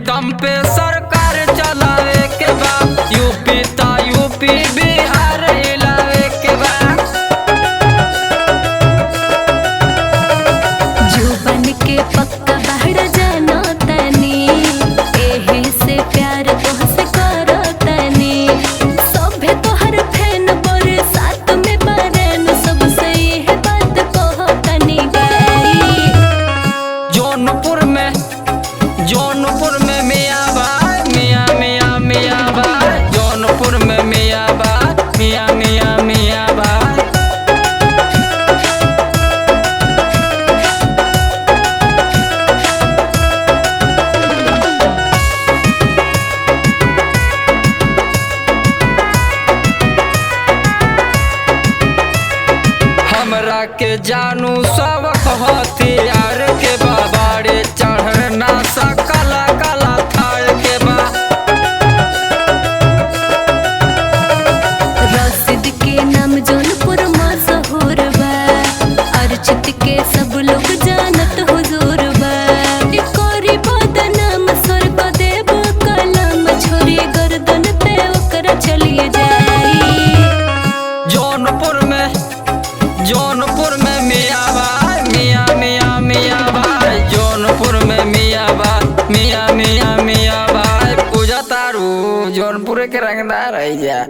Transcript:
दम पे सरकार चलावे के बा। यूपी ता यूपी बिहार हिलावे के बा। जुबान के पक्का बाहर जानो तनी, एही से प्यार तोहसे करो तनी। सभे तोहर फैन बोरे साथ में बरन, सबसे यह बात कहो तनी गई। जौनपुर में मियाँ भाई, मियाँ मियाँ मियाँ भाई। जौनपुर में मियाँ भाई, मियाँ मियाँ मियाँ भाई। हमरा के जानू सब हथियार के बाबारे चढ़ना सकला कला थार के बा। रसीद के नाम जौनपुर मशहूर बा, अर्चित के सब लोग जानत हुजूर बा। कोरी बदनाम स्वर को देव कलम, छोरी गर्दन पे ओकरा चलिए जाई। जौनपुर में मियाँ भाई, मियाँ मियाँ मियाँ भाई। जौनपुर में मियाँ भाई, मियाँ मियाँ मियाँ भाई। पूजा तारू जौनपुर के रंगदार है जा।